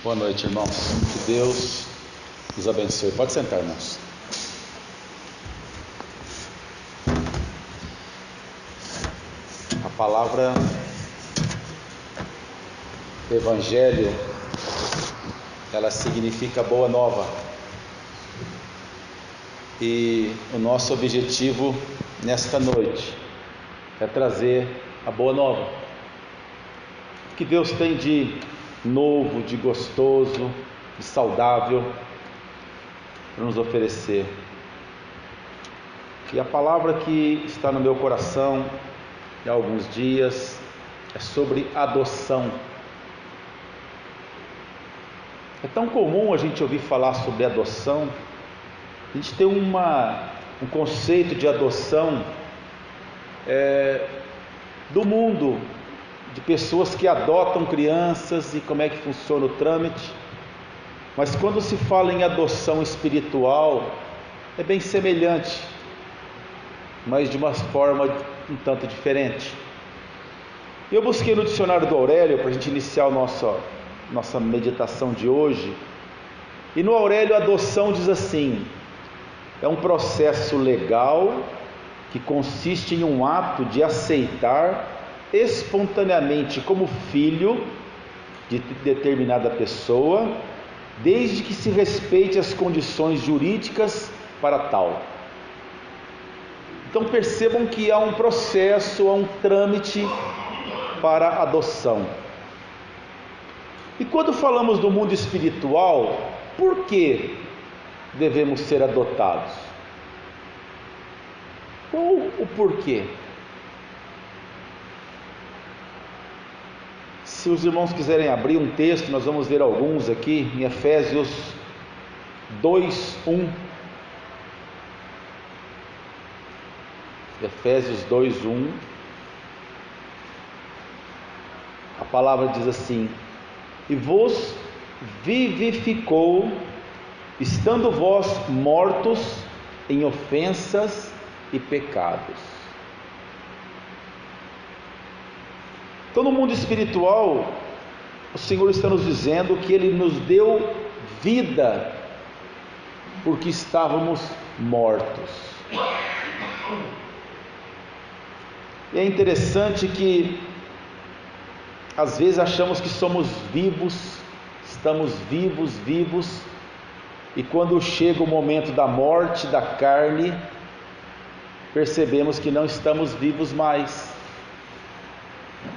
Boa noite, irmãos. Que Deus nos abençoe. Pode sentar, irmãos. A palavra Evangelho, ela significa boa nova. E o nosso objetivo nesta noite é trazer a boa nova. O que Deus tem de novo, de gostoso, de saudável para nos oferecer. E a palavra que está no meu coração há alguns dias é sobre adoção. É tão comum a gente ouvir falar sobre adoção. A gente tem um conceito de adoção do mundo, de pessoas que adotam crianças e como é que funciona o trâmite. Mas quando se fala em adoção espiritual, é bem semelhante, mas de uma forma um tanto diferente. Eu busquei no dicionário do Aurélio para a gente iniciar a nossa meditação de hoje, e no Aurélio a adoção diz assim: é um processo legal que consiste em um ato de aceitar espontaneamente como filho de determinada pessoa, desde que se respeite as condições jurídicas para tal. Então percebam que há um processo, há um trâmite para a adoção. E quando falamos do mundo espiritual, por que devemos ser adotados? Qual o porquê? Se os irmãos quiserem abrir um texto, nós vamos ler alguns aqui em Efésios 2:1. Efésios 2:1. A palavra diz assim: e vos vivificou, estando vós mortos em ofensas e pecados. Então, no mundo espiritual, o Senhor está nos dizendo que Ele nos deu vida porque estávamos mortos. E é interessante que às vezes achamos que somos vivos, estamos vivos, e quando chega o momento da morte da carne, percebemos que não estamos vivos mais.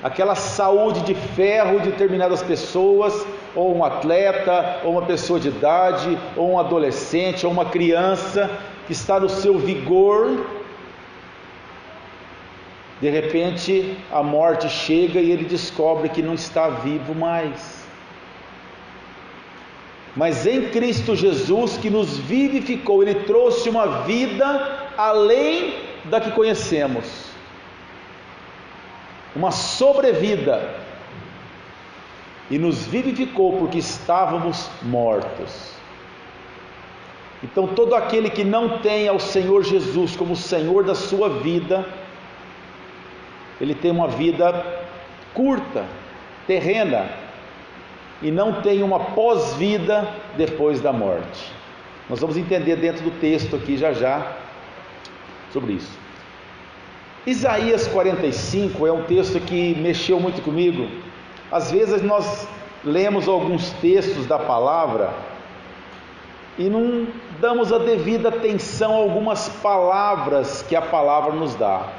Aquela saúde de ferro de determinadas pessoas, ou um atleta, ou uma pessoa de idade, ou um adolescente, ou uma criança que está no seu vigor, de repente a morte chega e ele descobre que não está vivo mais. Mas em Cristo Jesus, que nos vivificou, Ele trouxe uma vida além da que conhecemos, uma sobrevida, e nos vivificou porque estávamos mortos. Então todo aquele que não tem ao Senhor Jesus como Senhor da sua vida, ele tem uma vida curta, terrena, e não tem uma pós-vida depois da morte. Nós vamos entender dentro do texto aqui já sobre isso. Isaías 45 é um texto que mexeu muito comigo. Às vezes nós lemos alguns textos da palavra e não damos a devida atenção a algumas palavras que a palavra nos dá.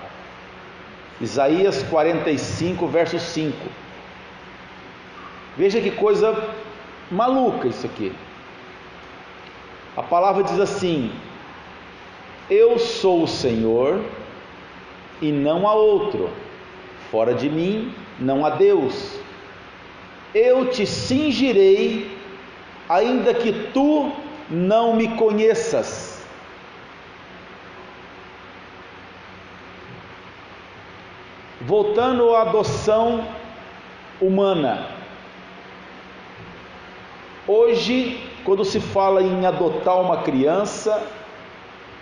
Isaías 45, verso 5. Veja que coisa maluca isso aqui. A palavra diz assim: eu sou o Senhor e não há outro, fora de mim não há Deus. Eu te cingirei, ainda que tu não me conheças. Voltando à adoção humana. Hoje, quando se fala em adotar uma criança,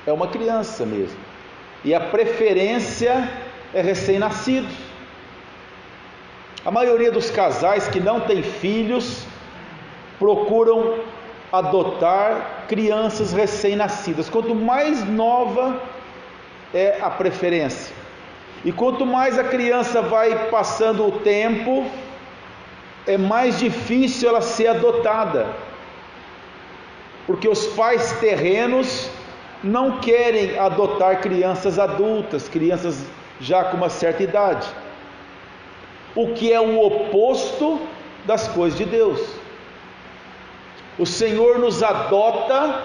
é uma criança mesmo. E a preferência é recém-nascidos. A maioria dos casais que não tem filhos procuram adotar crianças recém-nascidas. Quanto mais nova é a preferência, e quanto mais a criança vai passando o tempo, é mais difícil ela ser adotada, porque os pais terrenos não querem adotar crianças adultas, crianças já com uma certa idade, o que é o oposto das coisas de Deus. O Senhor nos adota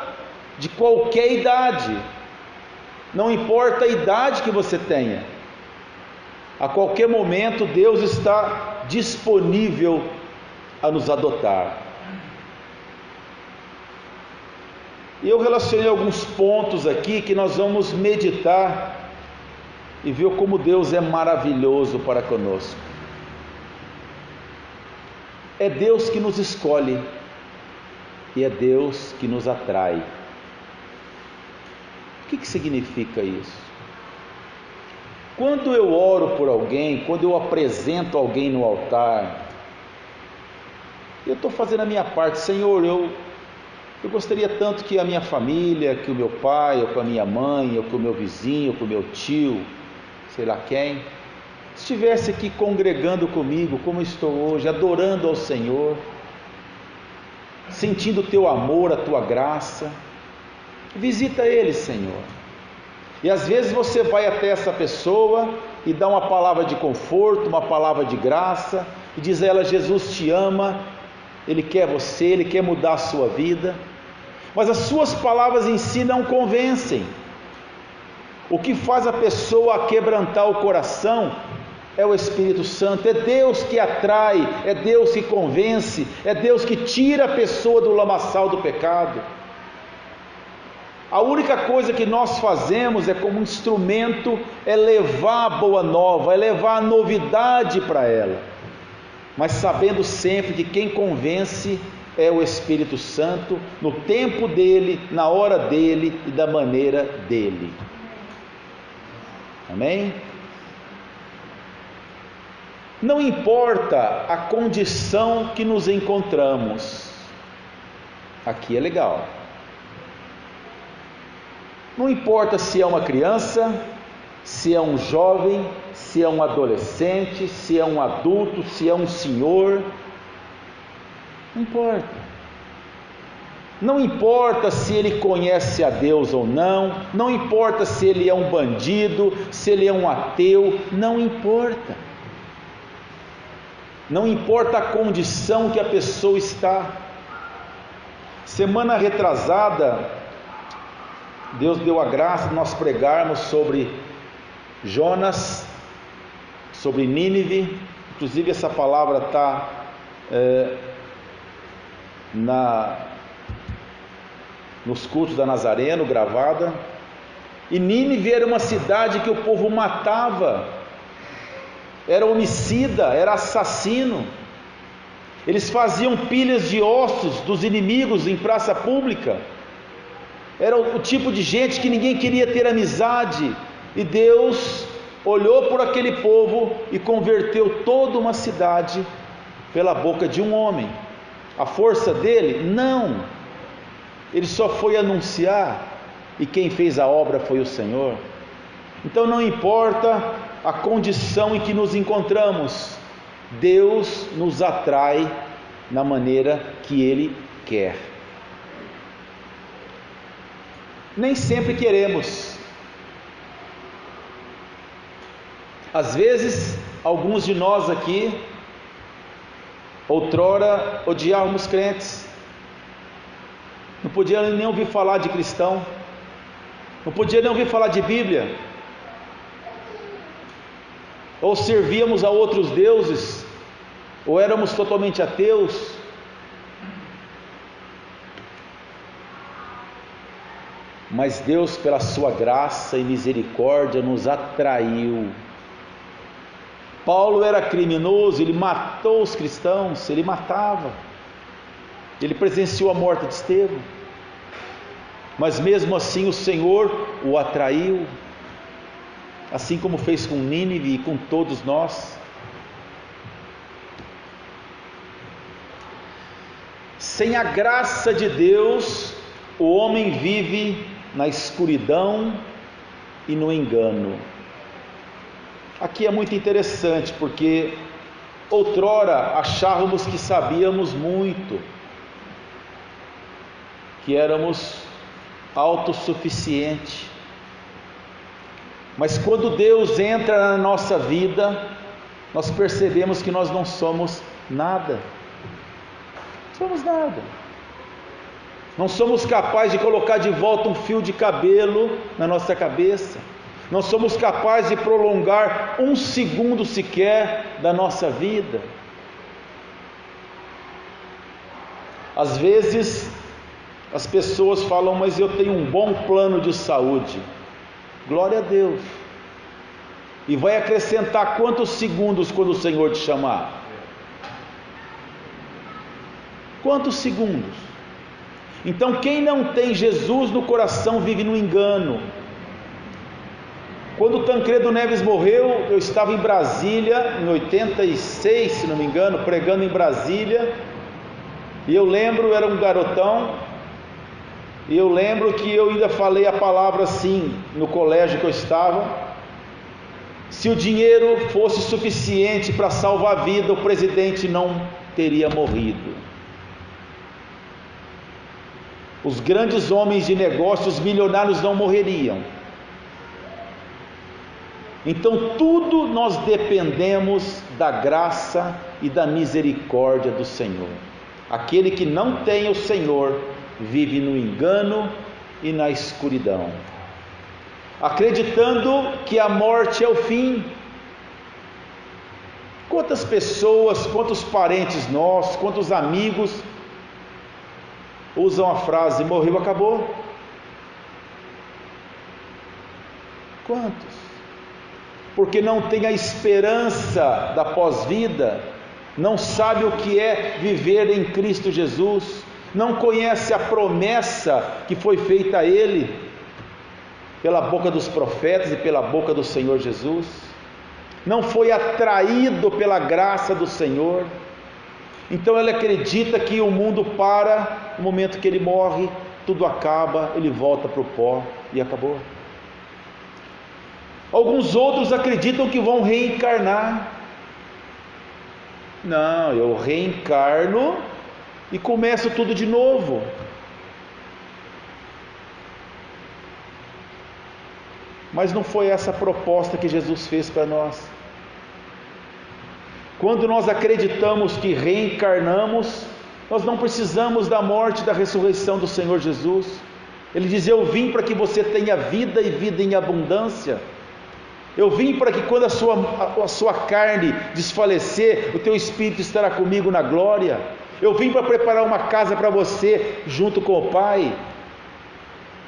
de qualquer idade, não importa a idade que você tenha, a qualquer momento Deus está disponível a nos adotar. E eu relacionei alguns pontos aqui que nós vamos meditar e ver como Deus é maravilhoso para conosco. É Deus que nos escolhe e é Deus que nos atrai. O que significa isso? Quando eu oro por alguém, quando eu apresento alguém no altar, eu estou fazendo a minha parte. Senhor, eu gostaria tanto que a minha família, que o meu pai, ou que a minha mãe, ou que o meu vizinho, ou que o meu tio, sei lá quem, estivesse aqui congregando comigo, como estou hoje, adorando ao Senhor, sentindo o teu amor, a tua graça. Visita eles, Senhor. E às vezes você vai até essa pessoa e dá uma palavra de conforto, uma palavra de graça, e diz a ela: Jesus te ama, Ele quer você, Ele quer mudar a sua vida. Mas as suas palavras em si não convencem. O que faz a pessoa quebrantar o coração é o Espírito Santo. É Deus que atrai, é Deus que convence, é Deus que tira a pessoa do lamaçal do pecado. A única coisa que nós fazemos é, como instrumento, é levar a boa nova, é levar a novidade para ela, mas sabendo sempre que quem convence é o Espírito Santo, no tempo dele, na hora dele e da maneira dele. Amém? Não importa a condição que nos encontramos, aqui é legal. Não importa se é uma criança, se é um jovem, se é um adolescente, se é um adulto, se é um senhor, não importa. Não importa se ele conhece a Deus ou não, não importa se ele é um bandido, se ele é um ateu, não importa. Não importa a condição que a pessoa está. Semana retrasada, Deus deu a graça de nós pregarmos sobre Jonas, sobre Nínive. Inclusive essa palavra está nos cultos da Nazareno, gravada. E Nínive era uma cidade que o povo matava, era homicida, era assassino. Eles faziam pilhas de ossos dos inimigos em praça pública. Era o tipo de gente que ninguém queria ter amizade, e Deus olhou por aquele povo e converteu toda uma cidade pela boca de um homem. A força dele? Não. Ele só foi anunciar, e quem fez a obra foi o Senhor. Então não importa a condição em que nos encontramos, Deus nos atrai na maneira que Ele quer. Nem sempre queremos. Às vezes, alguns de nós aqui, outrora, odiávamos crentes, não podia nem ouvir falar de cristão, não podia nem ouvir falar de Bíblia, ou servíamos a outros deuses, ou éramos totalmente ateus. Mas Deus, pela sua graça e misericórdia, nos atraiu. Paulo era criminoso, ele matou os cristãos, ele matava, ele presenciou a morte de Estevão, mas mesmo assim o Senhor o atraiu, assim como fez com Nínive e com todos nós. Sem a graça de Deus, o homem vive na escuridão e no engano. Aqui é muito interessante, porque outrora achávamos que sabíamos muito, que éramos autossuficientes. Mas quando Deus entra na nossa vida, nós percebemos que nós não somos nada. Não somos nada. Não somos capazes de colocar de volta um fio de cabelo na nossa cabeça. Não somos capazes de prolongar um segundo sequer da nossa vida. Às vezes as pessoas falam: mas eu tenho um bom plano de saúde. Glória a Deus. E vai acrescentar quantos segundos quando o Senhor te chamar? Quantos segundos? Então quem não tem Jesus no coração vive no engano. Quando Tancredo Neves morreu, eu estava em Brasília, em 86, se não me engano, pregando em Brasília, e eu lembro, era um garotão, e eu lembro que eu ainda falei a palavra assim, no colégio que eu estava: se o dinheiro fosse suficiente para salvar a vida, o presidente não teria morrido. Os grandes homens de negócios, milionários, não morreriam. Então tudo nós dependemos da graça e da misericórdia do Senhor. Aquele que não tem o Senhor vive no engano e na escuridão, acreditando que a morte é o fim. Quantas pessoas, quantos parentes nossos, quantos amigos usam a frase: morreu, acabou? Quantos? Porque não tem a esperança da pós-vida, não sabe o que é viver em Cristo Jesus, não conhece a promessa que foi feita a ele pela boca dos profetas e pela boca do Senhor Jesus, não foi atraído pela graça do Senhor. Então ele acredita que o mundo para no momento que ele morre, tudo acaba, ele volta para o pó e acabou. Alguns outros acreditam que vão reencarnar. Não, eu reencarno e começo tudo de novo. Mas não foi essa a proposta que Jesus fez para nós. Quando nós acreditamos que reencarnamos, nós não precisamos da morte e da ressurreição do Senhor Jesus. Ele diz: eu vim para que você tenha vida e vida em abundância. Eu vim para que quando a sua carne desfalecer, o teu espírito estará comigo na glória. Eu vim para preparar uma casa para você junto com o Pai.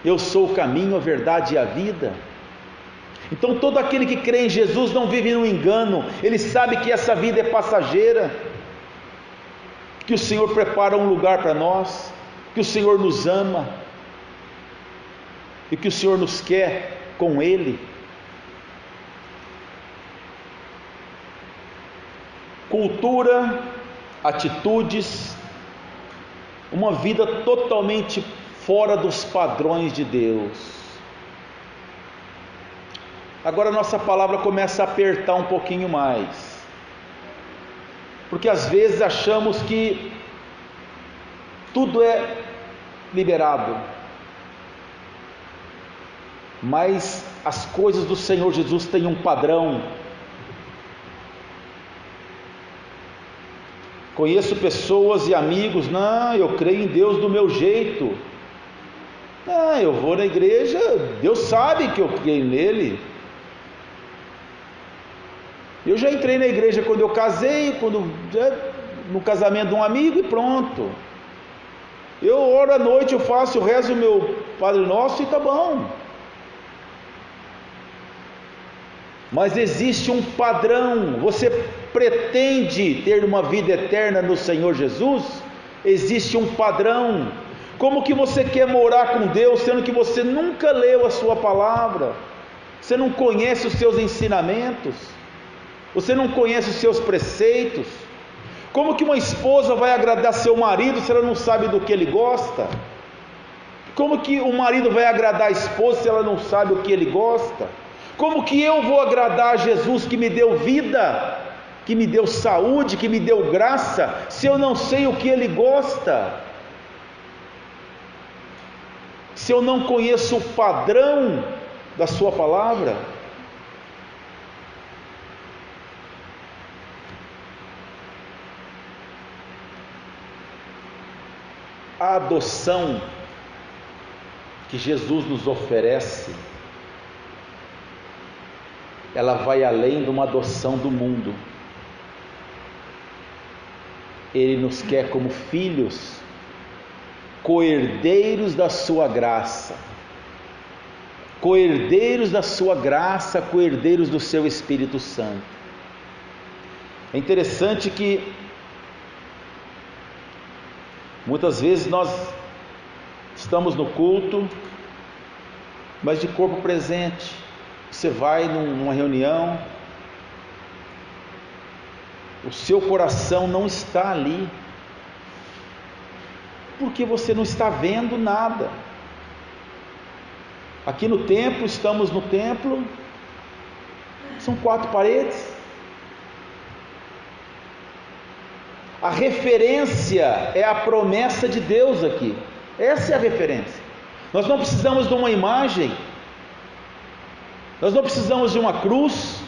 Eu sou o caminho, a verdade e a vida. Então todo aquele que crê em Jesus não vive no engano. Ele sabe que essa vida é passageira, que o Senhor prepara um lugar para nós, que o Senhor nos ama e que o Senhor nos quer com Ele. Cultura, atitudes, uma vida totalmente fora dos padrões de Deus. Agora nossa palavra começa a apertar um pouquinho mais, porque às vezes achamos que tudo é liberado, mas as coisas do Senhor Jesus têm um padrão. Conheço pessoas e amigos: não, eu creio em Deus do meu jeito. Não, eu vou na igreja, Deus sabe que eu creio nele. Eu já entrei na igreja quando eu casei, no casamento de um amigo, e pronto. Eu oro à noite, eu faço, eu rezo o meu Padre Nosso e está bom. Mas existe um padrão. Você pretende ter uma vida eterna no Senhor Jesus? Existe um padrão. Como que você quer morar com Deus, sendo que você nunca leu a sua palavra? Você não conhece os seus ensinamentos? Você não conhece os seus preceitos? Como que uma esposa vai agradar seu marido se ela não sabe do que ele gosta? Como que o marido vai agradar a esposa se ela não sabe o que ele gosta? Como que eu vou agradar a Jesus que me deu vida, que me deu saúde, que me deu graça, se eu não sei o que ele gosta? Se eu não conheço o padrão da sua palavra? A adoção que Jesus nos oferece, ela vai além de uma adoção do mundo. Ele nos quer como filhos, co-herdeiros da sua graça, co-herdeiros da sua graça, co-herdeiros do seu Espírito Santo. É interessante que muitas vezes nós estamos no culto, mas de corpo presente. Você vai numa reunião, o seu coração não está ali, porque você não está vendo nada. Aqui no templo, estamos no templo, são 4 paredes. A referência é a promessa de Deus aqui. Essa é a referência. Nós não precisamos de uma imagem, nós não precisamos de uma cruz,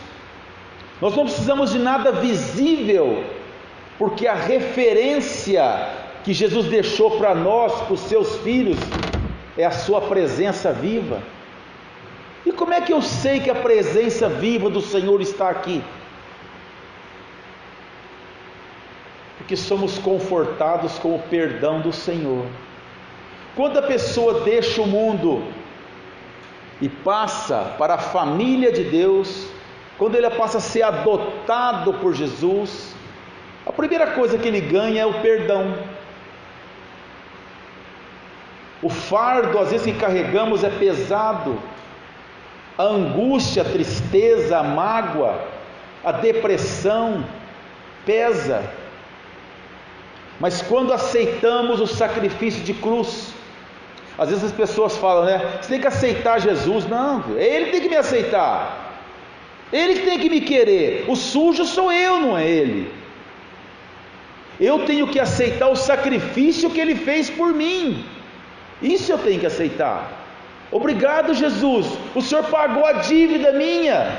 nós não precisamos de nada visível, porque a referência que Jesus deixou para nós, para os seus filhos, é a sua presença viva. E como é que eu sei que a presença viva do Senhor está aqui? Porque somos confortados com o perdão do Senhor. Quando a pessoa deixa o mundo e passa para a família de Deus, quando ele passa a ser adotado por Jesus, a primeira coisa que ele ganha é o perdão. O fardo às vezes que carregamos é pesado, a angústia, a tristeza, a mágoa, a depressão pesa. Mas quando aceitamos o sacrifício de cruz, às vezes as pessoas falam, né? Você tem que aceitar Jesus. Não, Ele tem que me aceitar, Ele que tem que me querer. O sujo sou eu, não é Ele. Eu tenho que aceitar o sacrifício que Ele fez por mim. Isso eu tenho que aceitar. Obrigado, Jesus, o Senhor pagou a dívida minha,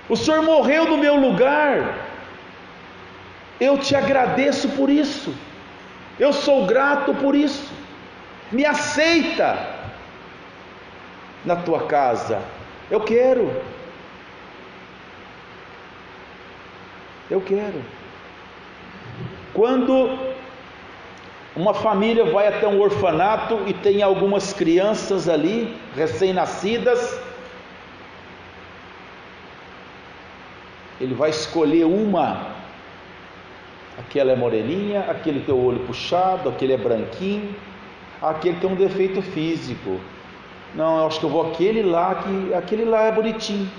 o Senhor morreu no meu lugar. Eu te agradeço por isso, eu sou grato por isso. Me aceita na tua casa. Eu quero. Quando uma família vai até um orfanato e tem algumas crianças ali, recém-nascidas, ele vai escolher uma. Aquela é moreninha, aquele tem o olho puxado, aquele é branquinho, aquele tem um defeito físico. Não, eu acho que eu vou aquele lá é bonitinho.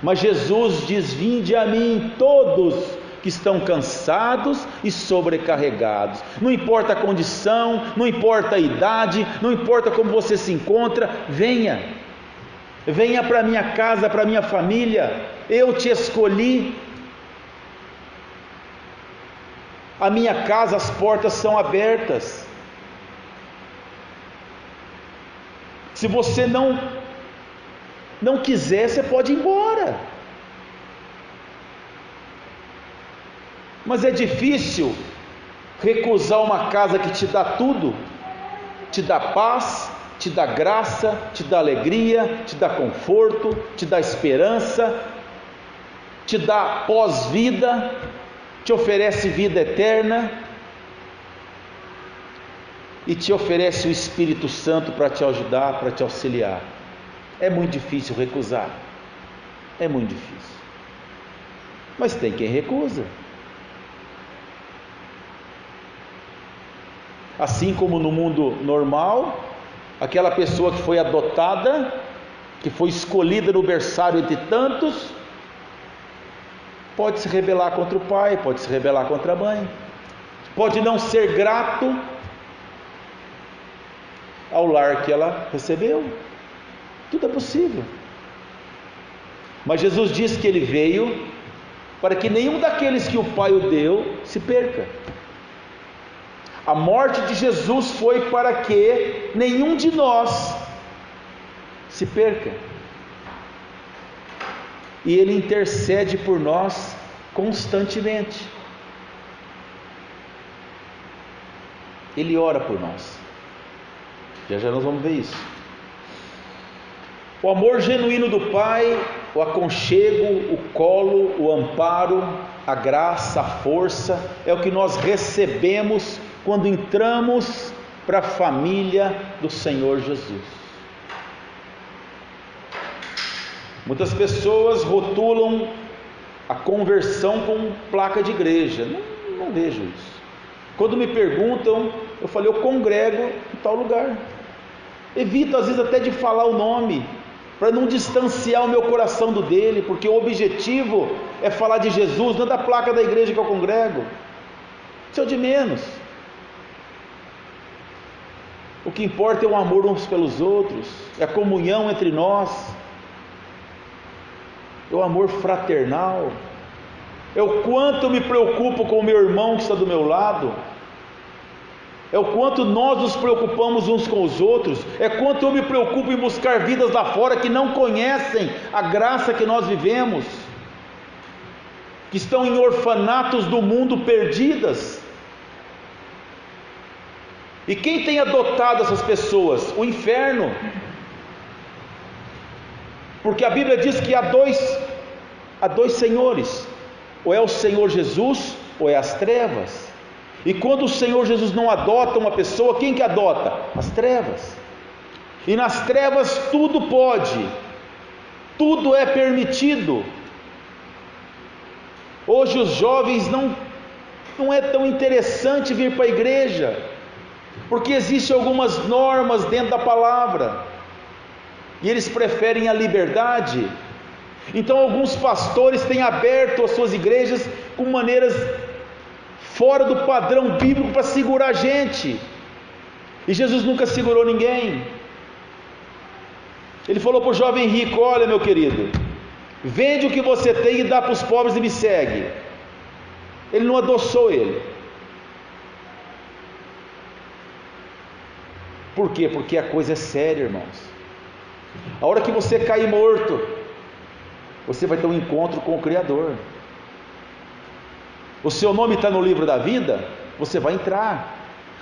Mas Jesus diz: vinde a mim todos que estão cansados e sobrecarregados. Não importa a condição, não importa a idade, não importa como você se encontra, venha para a minha casa, para a minha família. Eu te escolhi. A minha casa, as portas são abertas. Se você não quiser, você pode ir embora. Mas é difícil recusar uma casa que te dá tudo, te dá paz, te dá graça, te dá alegria, te dá conforto, te dá esperança, te dá pós-vida, te oferece vida eterna e te oferece o Espírito Santo para te ajudar, para te auxiliar. É muito difícil recusar, é muito difícil, mas tem quem recusa. Assim como no mundo normal, aquela pessoa que foi adotada, que foi escolhida no berçário entre tantos, pode se rebelar contra o pai, pode se rebelar contra a mãe, pode não ser grato ao lar que ela recebeu. Tudo é possível. Mas Jesus disse que ele veio para que nenhum daqueles que o Pai o deu se perca. A morte de Jesus foi para que nenhum de nós se perca. E ele intercede por nós constantemente. Ele ora por nós. Já já nós vamos ver isso. O amor genuíno do Pai, o aconchego, o colo, o amparo, a graça, a força, é o que nós recebemos quando entramos para a família do Senhor Jesus. Muitas pessoas rotulam a conversão com placa de igreja. Não vejo isso. Quando me perguntam, eu falo, eu congrego em tal lugar. Evito às vezes até de falar o nome, para não distanciar o meu coração do dele, porque o objetivo é falar de Jesus, não é da placa da igreja que eu congrego. Isso é o de menos. O que importa é o amor uns pelos outros, é a comunhão entre nós, é o amor fraternal, é o quanto eu me preocupo com o meu irmão que está do meu lado, é o quanto nós nos preocupamos uns com os outros, é quanto eu me preocupo em buscar vidas lá fora que não conhecem a graça que nós vivemos, que estão em orfanatos do mundo perdidas. E quem tem adotado essas pessoas? O inferno. Porque a Bíblia diz que há dois senhores, ou é o Senhor Jesus, ou é as trevas. E quando o Senhor Jesus não adota uma pessoa, quem que adota? As trevas. E nas trevas tudo pode, tudo é permitido. Hoje os jovens não é tão interessante vir para a igreja, porque existem algumas normas dentro da palavra, e eles preferem a liberdade. Então alguns pastores têm aberto as suas igrejas com maneiras fora do padrão bíblico para segurar a gente, e Jesus nunca segurou ninguém. Ele falou para o jovem rico: olha, meu querido, vende o que você tem e dá para os pobres e me segue. Ele não adoçou ele. Por quê? Porque a coisa é séria, irmãos. A hora que você cair morto, você vai ter um encontro com o Criador. O seu nome está no livro da vida, você vai entrar.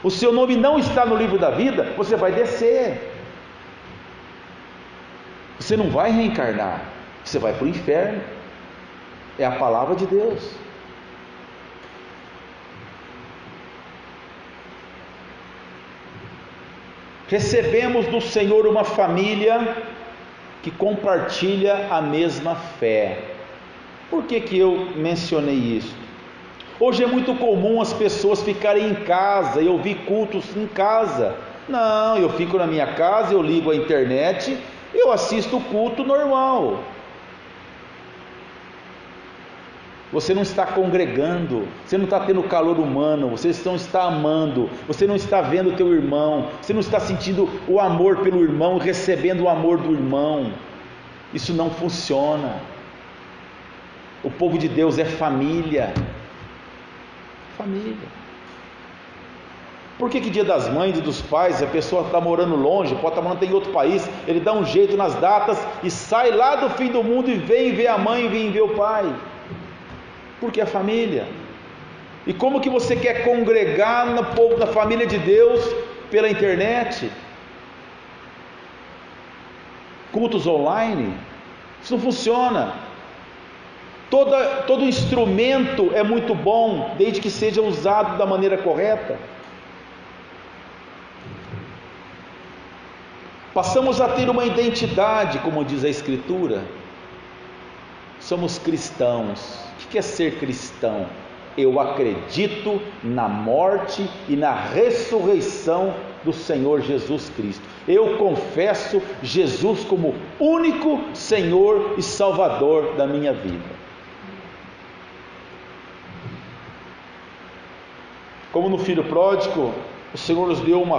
O seu nome não está no livro da vida, você vai descer. Você não vai reencarnar, você vai para o inferno. É a palavra de Deus. Recebemos do Senhor uma família que compartilha a mesma fé. Por que eu mencionei isso? Hoje é muito comum as pessoas ficarem em casa e ouvir cultos em casa. Não, eu fico na minha casa, eu ligo a internet, eu assisto o culto normal. Você não está congregando, você não está tendo calor humano, você não está amando, você não está vendo o teu irmão, você não está sentindo o amor pelo irmão, recebendo o amor do irmão. Isso não funciona. O povo de Deus é família. Família. Por que dia das mães e dos pais, a pessoa está morando longe, pode estar morando em outro país, ele dá um jeito nas datas e sai lá do fim do mundo e vem ver a mãe e vem ver o pai? Porque é família. E como que você quer congregar no povo da família de Deus pela internet? Cultos online? Isso não funciona. Todo instrumento é muito bom, desde que seja usado da maneira correta. Passamos a ter uma identidade, como diz a Escritura. Somos cristãos. O que é ser cristão? Eu acredito na morte e na ressurreição do Senhor Jesus Cristo. Eu confesso Jesus como único Senhor e Salvador da minha vida. Como no filho pródigo, o Senhor nos deu uma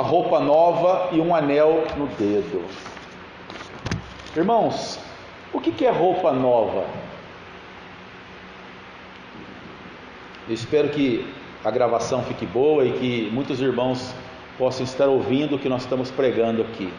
roupa nova e um anel no dedo. Irmãos, o que é roupa nova? Eu espero que a gravação fique boa e que muitos irmãos possam estar ouvindo o que nós estamos pregando aqui.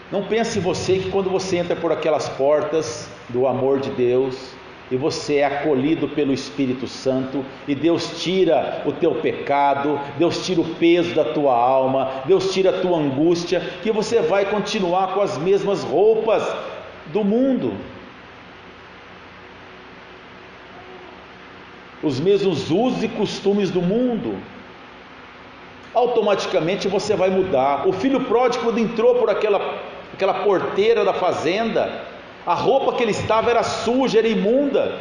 Não pense você que quando você entra por aquelas portas do amor de Deus e você é acolhido pelo Espírito Santo e Deus tira o teu pecado, Deus tira o peso da tua alma, Deus tira a tua angústia, que você vai continuar com as mesmas roupas do mundo, os mesmos usos e costumes do mundo. Automaticamente você vai mudar. O filho pródigo, quando entrou por aquela porteira da fazenda, a roupa que ele estava era suja, era imunda,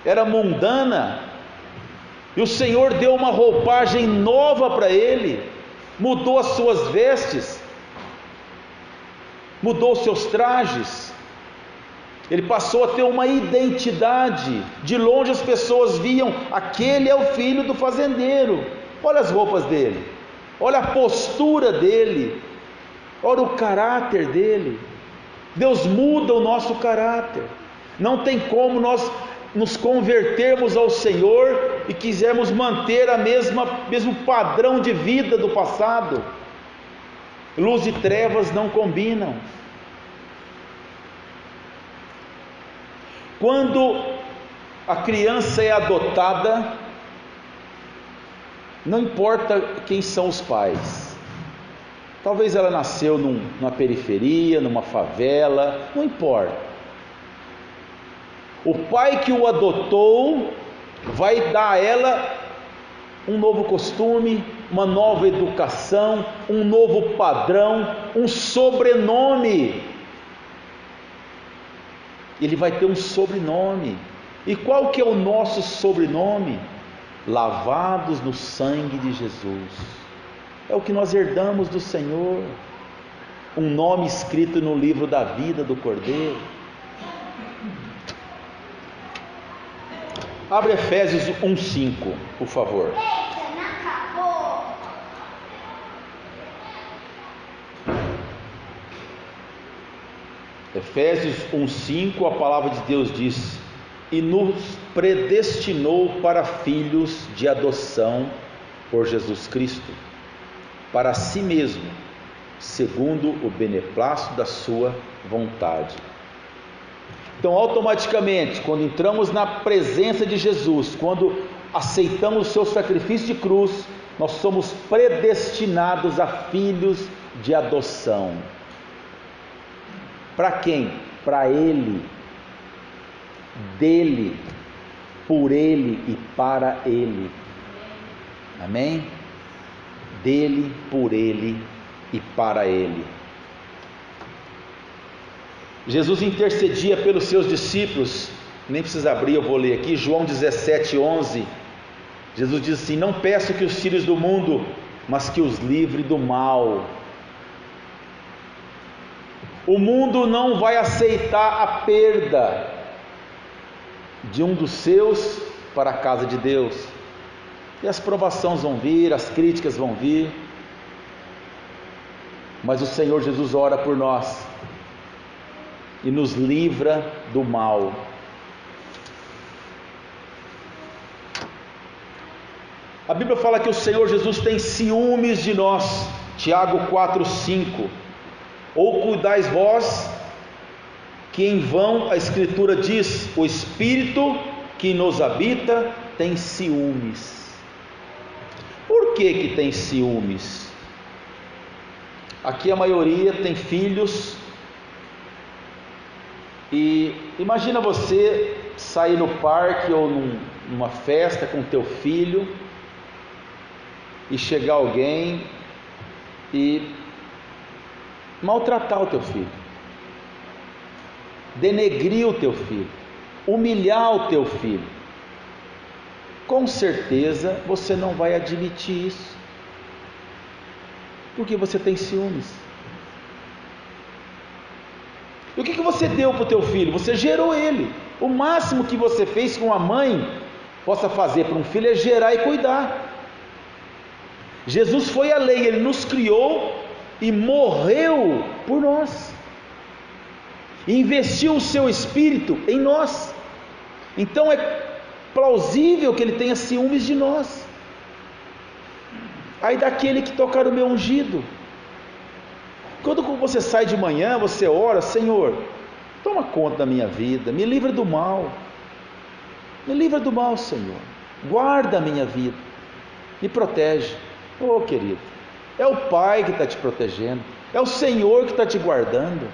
era mundana, e o Senhor deu uma roupagem nova para ele, mudou as suas vestes, mudou os seus trajes, ele passou a ter uma identidade. De longe as pessoas viam: aquele é o filho do fazendeiro. Olha as roupas dele, olha a postura dele, olha o caráter dele. Deus muda o nosso caráter. Não tem como nós nos convertermos ao Senhor e quisermos manter mesmo padrão de vida do passado. Luz e trevas não combinam. Quando a criança é adotada, não importa quem são os pais. Talvez ela nasceu numa periferia, numa favela, não importa. O pai que o adotou vai dar a ela um novo costume, uma nova educação, um novo padrão, um sobrenome. Ele vai ter um sobrenome. E qual que é o nosso sobrenome? Lavados no sangue de Jesus. É o que nós herdamos do Senhor, um nome escrito no livro da vida do Cordeiro. Abre Efésios 1:5, por favor. Efésios 1:5, a palavra de Deus diz: e nos predestinou para filhos de adoção por Jesus Cristo, para si mesmo, segundo o beneplácito da sua vontade. Então, automaticamente, quando entramos na presença de Jesus, quando aceitamos o seu sacrifício de cruz, nós somos predestinados a filhos de adoção. Para quem? Para Ele, dele, por Ele e para Ele. Amém? Dele, por Ele e para Ele. Jesus intercedia pelos seus discípulos, nem precisa abrir, eu vou ler aqui, João 17:11. Jesus diz assim: não peço que os tires do mundo, mas que os livre do mal. O mundo não vai aceitar a perda de um dos seus para a casa de Deus. E as provações vão vir, as críticas vão vir, mas o Senhor Jesus ora por nós e nos livra do mal. A Bíblia fala que o Senhor Jesus tem ciúmes de nós. Tiago 4:5. Ou cuidais vós, que em vão a Escritura diz: o Espírito que nos habita tem ciúmes. Por que tem ciúmes? Aqui a maioria tem filhos, e imagina você sair no parque ou numa festa com teu filho, e chegar alguém e maltratar o teu filho, denegrir o teu filho, humilhar o teu filho. Com certeza você não vai admitir isso, porque você tem ciúmes. E o que você deu para o teu filho? Você gerou ele. O máximo que você fez com a mãe possa fazer para um filho é gerar e cuidar. Jesus foi além, Ele nos criou e morreu por nós, e investiu o seu Espírito em nós. Então é plausível que Ele tenha ciúmes de nós. Aí daquele que tocar o meu ungido. Quando você sai de manhã, você ora: Senhor, toma conta da minha vida, me livra do mal, me livra do mal, Senhor, guarda a minha vida, me protege. Oh querido, é o Pai que está te protegendo, é o Senhor que está te guardando.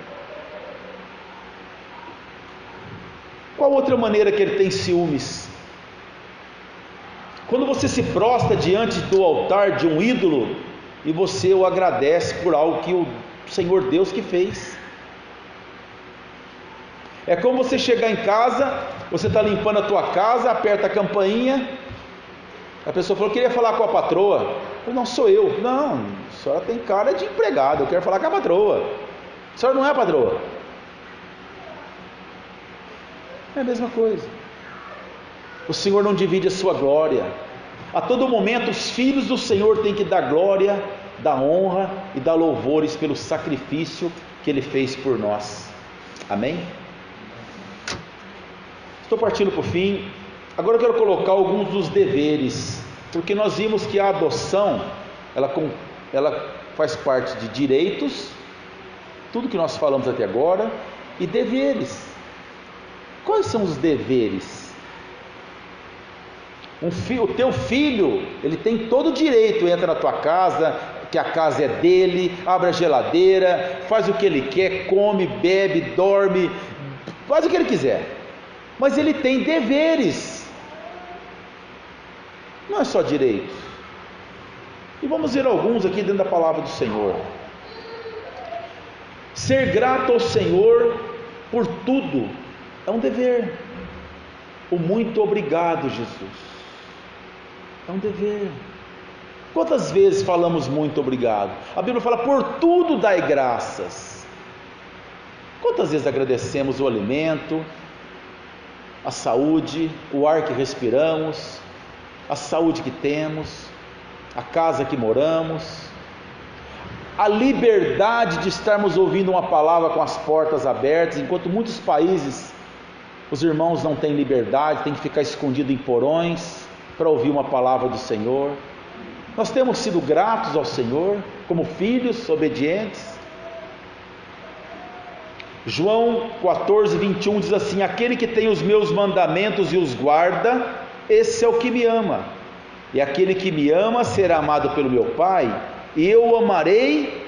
Qual outra maneira que Ele tem ciúmes? Quando você se prostra diante do altar de um ídolo e você o agradece por algo que o Senhor Deus que fez. É como você chegar em casa, você está limpando a tua casa, aperta a campainha, a pessoa falou: queria falar com a patroa. Eu falei: não, sou eu. Não, a senhora tem cara de empregado, eu quero falar com a patroa. A senhora não é a patroa. É a mesma coisa. O Senhor não divide a sua glória. A todo momento os filhos do Senhor têm que dar glória, dar honra e dar louvores pelo sacrifício que Ele fez por nós. Amém? Estou partindo para o fim. Agora eu quero colocar alguns dos deveres, porque nós vimos que a adoção ela faz parte de direitos, tudo que nós falamos até agora, e deveres. Quais são os deveres? O teu filho, ele tem todo o direito, entra na tua casa, que a casa é dele, abre a geladeira, faz o que ele quer, come, bebe, dorme, faz o que ele quiser, mas ele tem deveres, não é só direitos. E vamos ver alguns aqui dentro da palavra do Senhor. Ser grato ao Senhor por tudo é um dever. O muito obrigado, Jesus, é um dever. Quantas vezes falamos muito obrigado? A Bíblia fala: por tudo dai graças. Quantas vezes agradecemos o alimento, a saúde, o ar que respiramos, a saúde que temos, a casa que moramos, a liberdade de estarmos ouvindo uma palavra com as portas abertas, enquanto muitos países os irmãos não têm liberdade, têm que ficar escondido em porões para ouvir uma palavra do Senhor. Nós temos sido gratos ao Senhor como filhos obedientes. João 14:21 diz assim: aquele que tem os meus mandamentos e os guarda, esse é o que me ama, e aquele que me ama será amado pelo meu Pai, e eu o amarei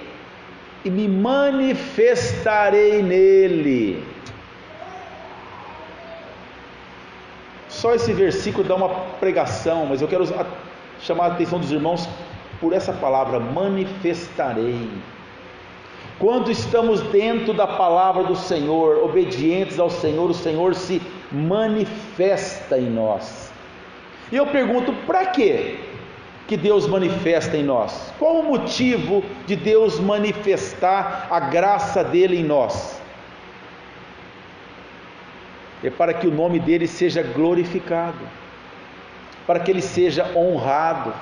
e me manifestarei nele. Só esse versículo dá uma pregação, mas eu quero chamar a atenção dos irmãos por essa palavra: manifestarei. Quando estamos dentro da palavra do Senhor, obedientes ao Senhor, o Senhor se manifesta em nós. E eu pergunto: para quê que Deus manifesta em nós? Qual o motivo de Deus manifestar a graça dele em nós? É para que o nome dele seja glorificado, para que ele seja honrado,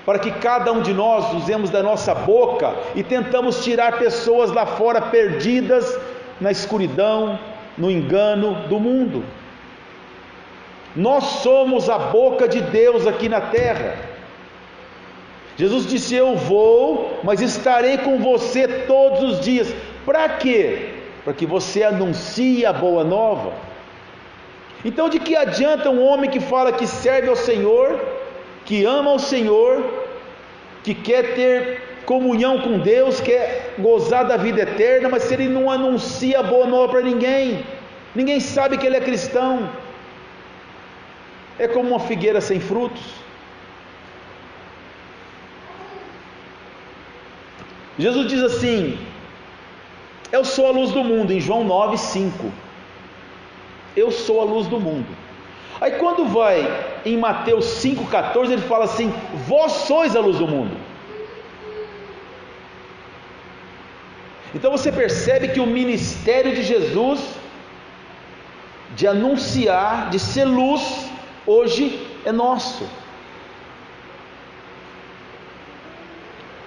para que cada um de nós usemos da nossa boca e tentamos tirar pessoas lá fora perdidas na escuridão, no engano do mundo. Nós somos a boca de Deus aqui na terra. Jesus disse: eu vou, mas estarei com você todos os dias. Para quê? Para que você anuncie a boa nova. Então, de que adianta um homem que fala que serve ao Senhor, que ama ao Senhor, que quer ter comunhão com Deus, quer gozar da vida eterna, mas se ele não anuncia a boa nova para ninguém, ninguém sabe que ele é cristão. É como uma figueira sem frutos. Jesus diz assim: eu sou a luz do mundo, em João 9:5. Eu sou a luz do mundo. Aí quando vai em Mateus 5,14, ele fala assim: vós sois a luz do mundo. Então você percebe que o ministério de Jesus, de anunciar, de ser luz, hoje é nosso.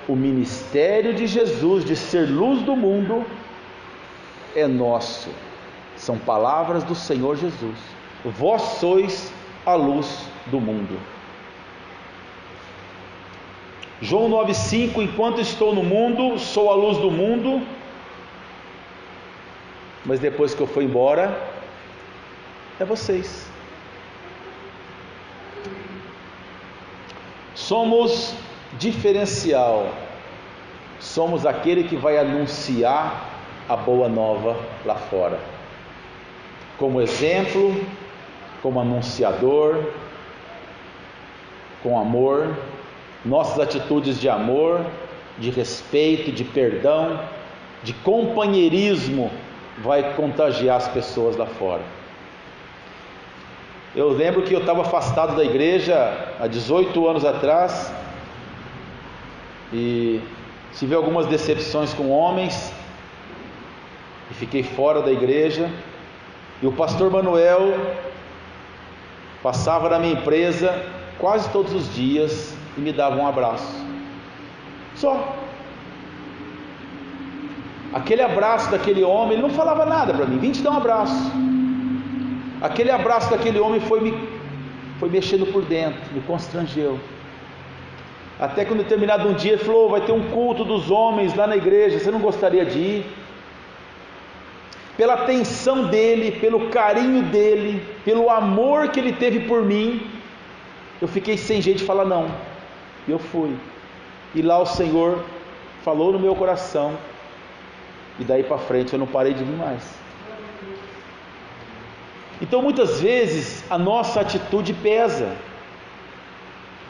O ministério de Jesus de ser luz do mundo é nosso. São palavras do Senhor Jesus. Vós sois a luz do mundo. João 9,5: enquanto estou no mundo, sou a luz do mundo, mas depois que eu for embora, é vocês. Somos diferencial, somos aquele que vai anunciar a boa nova lá fora, como exemplo, como anunciador, com amor. Nossas atitudes de amor, de respeito, de perdão, de companheirismo vai contagiar as pessoas lá fora. Eu lembro que eu estava afastado da igreja há 18 anos atrás e tive algumas decepções com homens e fiquei fora da igreja, e o pastor Manuel passava na minha empresa quase todos os dias e me dava um abraço, só. Aquele abraço daquele homem, ele não falava nada para mim, vim te dar um abraço. Aquele abraço daquele homem foi mexendo por dentro, me constrangeu. Até que, em determinado um dia, ele falou: vai ter um culto dos homens lá na igreja, você não gostaria de ir? Pela atenção dele, pelo carinho dele, pelo amor que ele teve por mim, eu fiquei sem jeito de falar não. E eu fui. E lá o Senhor falou no meu coração, e daí para frente eu não parei de vir mais. Então muitas vezes a nossa atitude pesa.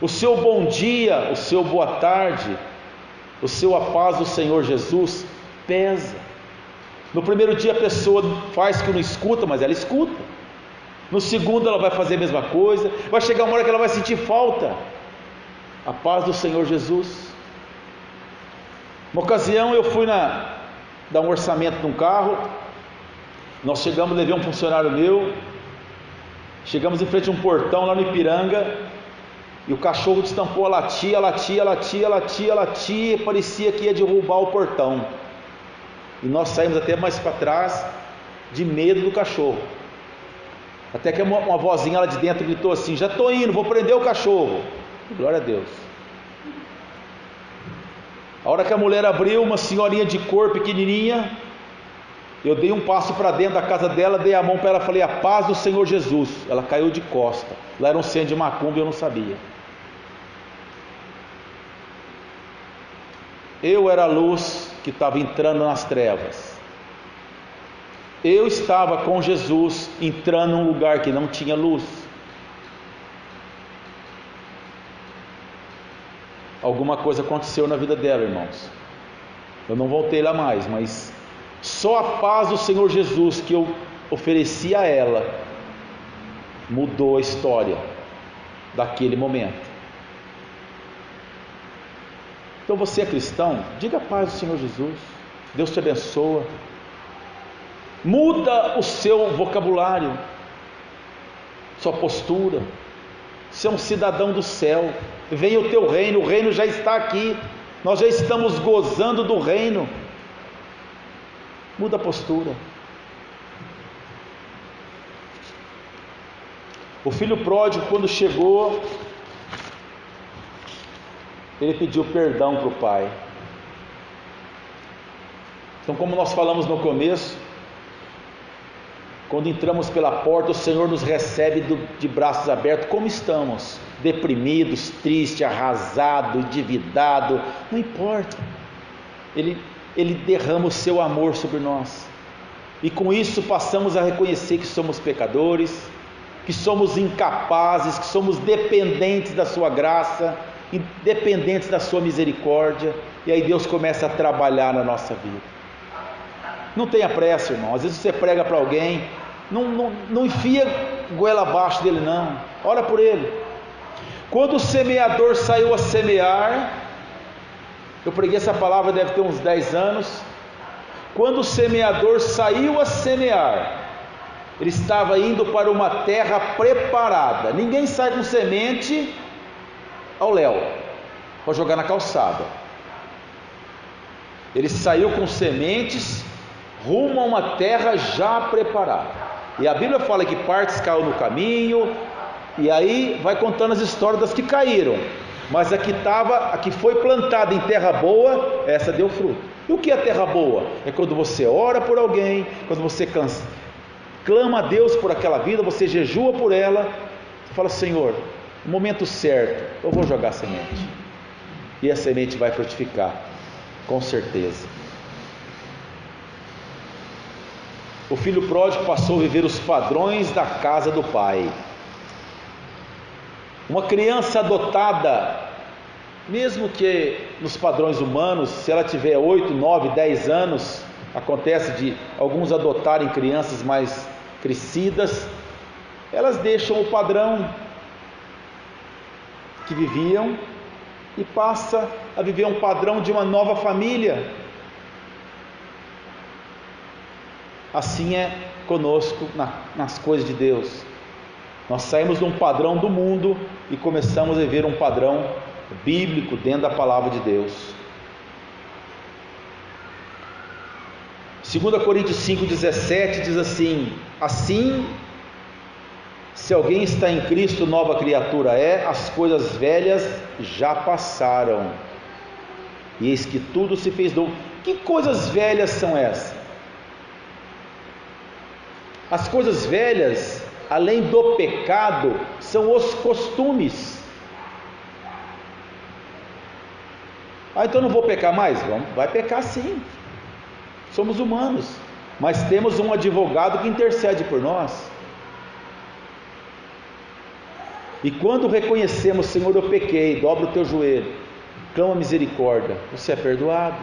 O seu bom dia, o seu boa tarde, o seu a paz do Senhor Jesus pesa. No primeiro dia a pessoa faz que não escuta, mas ela escuta. No segundo ela vai fazer a mesma coisa. Vai chegar uma hora que ela vai sentir falta. A paz do Senhor Jesus. Uma ocasião eu fui dar um orçamento num carro. Nós chegamos, levei um funcionário meu, chegamos em frente a um portão lá no Ipiranga, e o cachorro destampou a latia, parecia que ia derrubar o portão, e nós saímos até mais para trás, de medo do cachorro, até que uma vozinha lá de dentro gritou assim: já estou indo, vou prender o cachorro. Glória a Deus. A hora que a mulher abriu, uma senhorinha de cor pequenininha, eu dei um passo para dentro da casa dela, dei a mão para ela, falei: a paz do Senhor Jesus. Ela caiu de costa. Lá era um centro de macumba e eu não sabia. Eu era a luz que estava entrando nas trevas. Eu estava com Jesus entrando num lugar que não tinha luz. Alguma coisa aconteceu na vida dela, irmãos. Eu não voltei lá mais, mas só a paz do Senhor Jesus que eu ofereci a ela mudou a história daquele momento. Então você é cristão, diga a paz do Senhor Jesus, Deus te abençoa. Muda o seu vocabulário, sua postura. Você é um cidadão do céu. Venha o teu reino, o reino já está aqui. Nós já estamos gozando do reino. Muda a postura. O filho pródigo, quando chegou, ele pediu perdão para o pai. Então, como nós falamos no começo, quando entramos pela porta, o Senhor nos recebe de braços abertos. Como estamos? Deprimidos, tristes, arrasados, endividados, não importa. Ele derrama o seu amor sobre nós, e com isso passamos a reconhecer que somos pecadores, que somos incapazes, que somos dependentes da sua graça, dependentes da sua misericórdia, e aí Deus começa a trabalhar na nossa vida. Não tenha pressa, irmão. Às vezes você prega para alguém, não enfia goela abaixo dele, não. Ora por ele. Quando o semeador saiu a semear, eu preguei essa palavra, deve ter uns 10 anos. Quando o semeador saiu a semear, Ele estava indo para uma terra preparada. Ninguém sai com semente ao léu para jogar na calçada. Ele saiu com sementes rumo a uma terra já preparada. E a Bíblia fala que partes caiu no caminho, e aí vai contando as histórias das que caíram. Mas a que foi plantada em terra boa, essa deu fruto. E o que é terra boa? É quando você ora por alguém, quando você clama a Deus por aquela vida, você jejua por ela, você fala: Senhor, no momento certo eu vou jogar a semente, e a semente vai frutificar, com certeza. O filho pródigo passou a viver os padrões da casa do pai. Uma criança adotada, mesmo que nos padrões humanos, se ela tiver 8, 9, 10 anos, acontece de alguns adotarem crianças mais crescidas, elas deixam o padrão que viviam e passa a viver um padrão de uma nova família. Assim é conosco nas coisas de Deus. Nós saímos de um padrão do mundo e começamos a viver um padrão bíblico dentro da palavra de Deus. 2 Coríntios 5,17 diz assim: assim, se alguém está em Cristo, nova criatura é, as coisas velhas já passaram, e eis que tudo se fez novo. Que coisas velhas são essas? As coisas velhas, além do pecado, são os costumes. Então não vou pecar mais? Vai pecar sim. Somos humanos, mas temos um advogado que intercede por nós. E quando reconhecemos: Senhor, eu pequei, dobra o teu joelho, clama misericórdia, você é perdoado.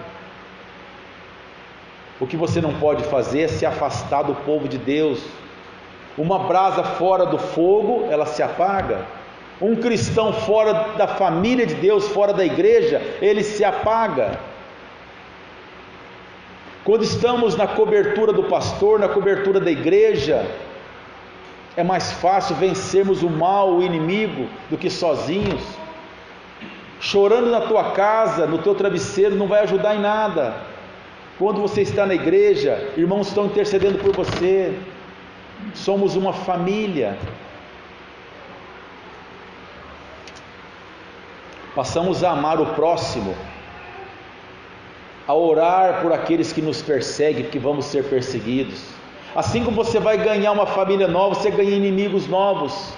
O que você não pode fazer é se afastar do povo de Deus. Uma brasa fora do fogo, ela se apaga. Um cristão fora da família de Deus, fora da igreja, ele se apaga. Quando estamos na cobertura do pastor, na cobertura da igreja, é mais fácil vencermos o mal, o inimigo, do que sozinhos. Chorando na tua casa, no teu travesseiro, não vai ajudar em nada. Quando você está na igreja, irmãos estão intercedendo por você. Somos uma família. Passamos a amar o próximo, a orar por aqueles que nos perseguem, porque vamos ser perseguidos. Assim como você vai ganhar uma família nova, você ganha inimigos novos.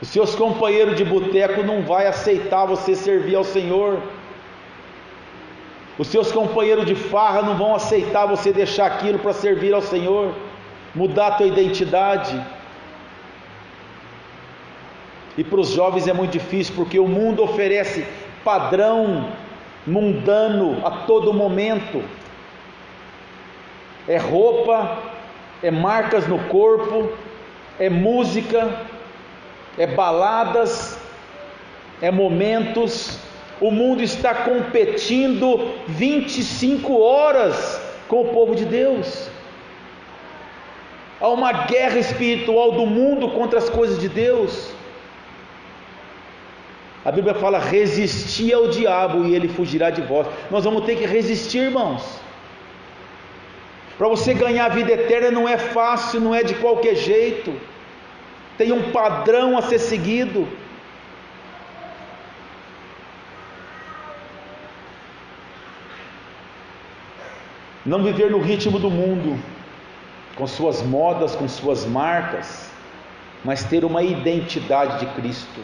Os seus companheiros de boteco não vão aceitar você servir ao Senhor. Os seus companheiros de farra não vão aceitar você deixar aquilo para servir ao Senhor, mudar a tua identidade. E para os jovens é muito difícil, porque o mundo oferece padrão mundano a todo momento. É roupa, é marcas no corpo, é música, é baladas, é momentos. O mundo está competindo 25 horas com o povo de Deus. Há uma guerra espiritual do mundo contra as coisas de Deus. A Bíblia fala: resistir ao diabo e ele fugirá de vós. Nós vamos ter que resistir, irmãos. Para você ganhar a vida eterna não é fácil, não é de qualquer jeito. Tem um padrão a ser seguido. Não viver no ritmo do mundo, com suas modas, com suas marcas, mas ter uma identidade de Cristo.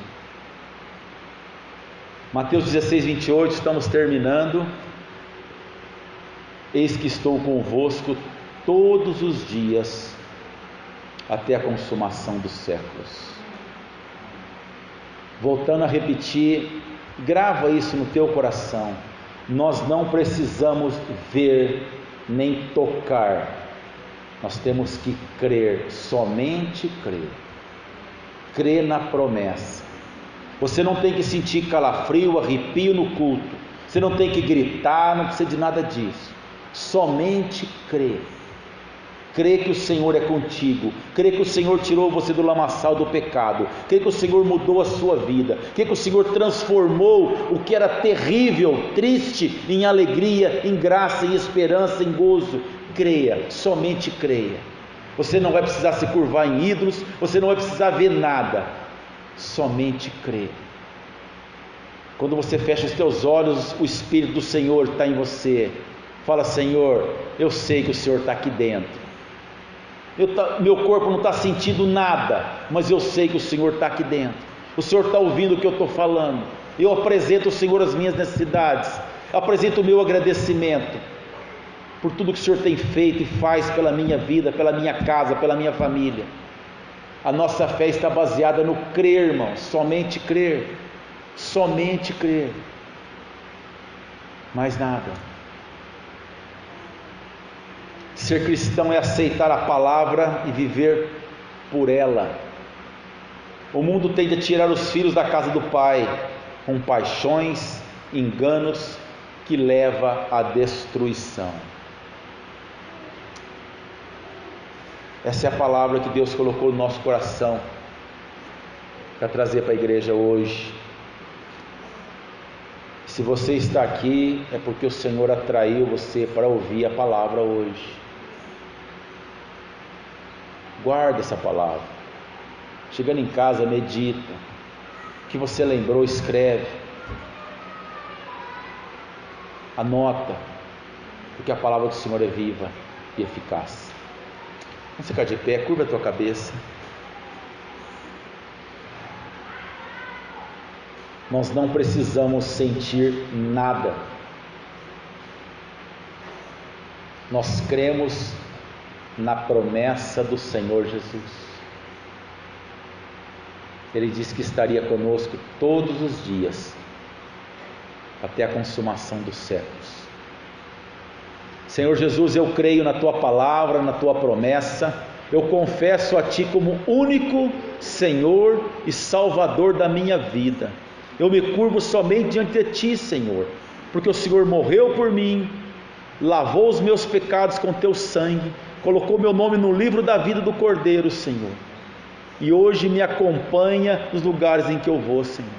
Mateus 16, 28, estamos terminando. Eis que estou convosco todos os dias, até a consumação dos séculos. Voltando a repetir, grava isso no teu coração. Nós não precisamos ver nem tocar, nós temos que crer, somente crer. Crer na promessa. Você não tem que sentir calafrio, arrepio no culto, você não tem que gritar, não precisa de nada disso. Somente crer. Crê que o Senhor é contigo, crê que o Senhor tirou você do lamaçal do pecado, crê que o Senhor mudou a sua vida, crê que o Senhor transformou o que era terrível, triste, em alegria, em graça, em esperança, em gozo. Creia, somente creia. Você não vai precisar se curvar em ídolos, você não vai precisar ver nada, somente crê. Quando você fecha os teus olhos, o Espírito do Senhor está em você. Fala: Senhor, eu sei que o Senhor está aqui dentro. Meu corpo não está sentindo nada, mas eu sei que o Senhor está aqui dentro. O Senhor está ouvindo o que eu estou falando. Eu apresento ao Senhor as minhas necessidades, apresento o meu agradecimento por tudo que o Senhor tem feito e faz pela minha vida, pela minha casa, pela minha família. A nossa fé está baseada no crer, irmão, somente crer, somente crer, mais nada. Ser cristão é aceitar a palavra e viver por ela. O mundo tende a tirar os filhos da casa do Pai com paixões, enganos, que leva à destruição. Essa é a palavra que Deus colocou no nosso coração para trazer para a igreja hoje. Se você está aqui, é porque o Senhor atraiu você para ouvir a palavra hoje. Guarda essa palavra. Chegando em casa, medita. O que você lembrou, escreve. Anota, porque a palavra do Senhor é viva e eficaz. Vamos ficar de pé, curva a tua cabeça. Nós não precisamos sentir nada. Nós cremos na promessa do Senhor Jesus. Ele disse que estaria conosco todos os dias, até a consumação dos séculos. Senhor Jesus, eu creio na Tua palavra, na Tua promessa. Eu confesso a Ti como único Senhor e Salvador da minha vida. Eu me curvo somente diante de Ti, Senhor, porque o Senhor morreu por mim, lavou os meus pecados com Teu sangue, colocou meu nome no livro da vida do Cordeiro, Senhor, e hoje me acompanha nos lugares em que eu vou, Senhor.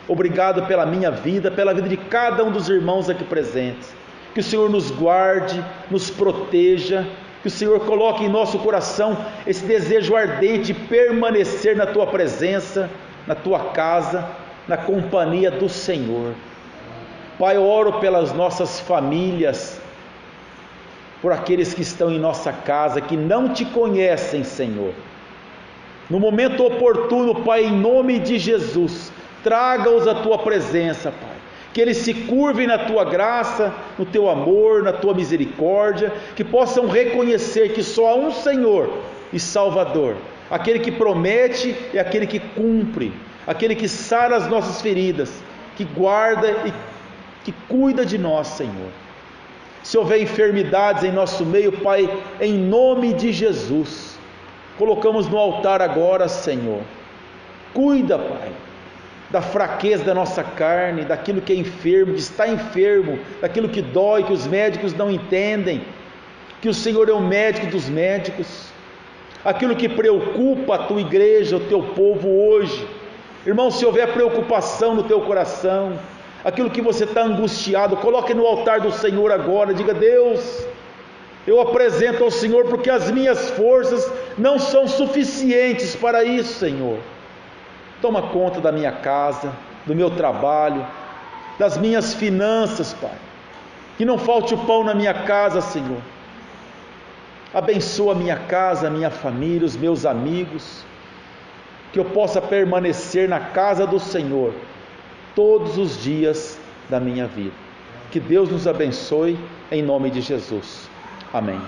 Obrigado pela minha vida, pela vida de cada um dos irmãos aqui presentes. Que o Senhor nos guarde, nos proteja, que o Senhor coloque em nosso coração esse desejo ardente de permanecer na Tua presença, na Tua casa, na companhia do Senhor. Pai, eu oro pelas nossas famílias, por aqueles que estão em nossa casa, que não Te conhecem, Senhor. No momento oportuno, Pai, em nome de Jesus, traga-os à Tua presença, Pai. Que eles se curvem na Tua graça, no Teu amor, na Tua misericórdia, que possam reconhecer que só há um Senhor e Salvador, aquele que promete e aquele que cumpre, aquele que sara as nossas feridas, que guarda e que cuida de nós, Senhor. Se houver enfermidades em nosso meio, Pai, em nome de Jesus, colocamos no altar agora, Senhor. Cuida, Pai, da fraqueza da nossa carne, daquilo que é enfermo, que está enfermo, daquilo que dói, que os médicos não entendem, que o Senhor é o médico dos médicos, aquilo que preocupa a Tua igreja, o Teu povo hoje. Irmão, se houver preocupação no teu coração, aquilo que você está angustiado, coloque no altar do Senhor agora, diga: Deus, eu apresento ao Senhor, porque as minhas forças não são suficientes para isso, Senhor. Toma conta da minha casa, do meu trabalho, das minhas finanças, Pai. Que não falte o pão na minha casa, Senhor. Abençoa a minha casa, a minha família, os meus amigos. Que eu possa permanecer na casa do Senhor todos os dias da minha vida. Que Deus nos abençoe, em nome de Jesus. Amém.